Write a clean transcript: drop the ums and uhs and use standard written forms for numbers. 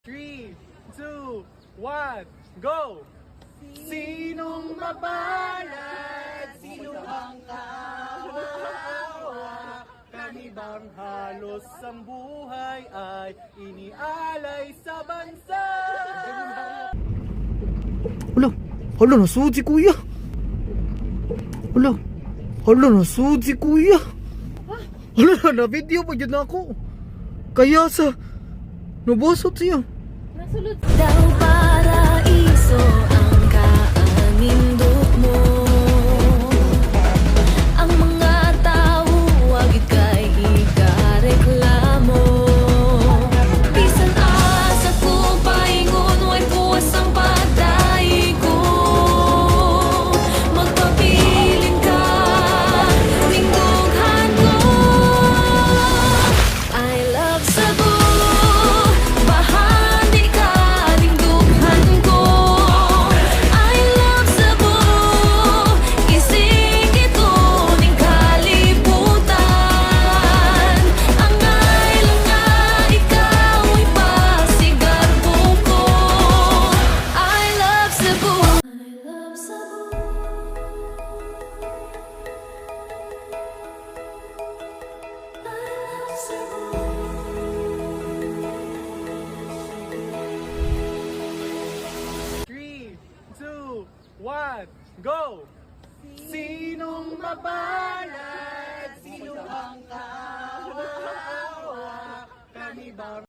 3, 2, 1, go! Sinong mabalad? Sino ang kawawa? Kami bang halos ang buhay ay inialay sa bansa? Hala, nasuot si kuya. Hala, nasuot si kuya. Hala, na-video pa dyan ako. Kaya sa nabasot siya. Nasulod daw paraiso ang kaanindot mo. Ang mga tao wag kay ikareklamo. Bisan asa ko paingon way puwas ang paday ko. Magpabilin ka lingkughan ko. I love Cebu. Bahandi ka lingkughan ko. I love Cebu. Isig ito ning kalibutan. Ang ailang nga ikaw ay pasigarbo ko. I love Cebu. I love Cebu. I love Cebu. 3, 2, 1, go! Sinong mabalad? Sino ang kawawa? Kami bang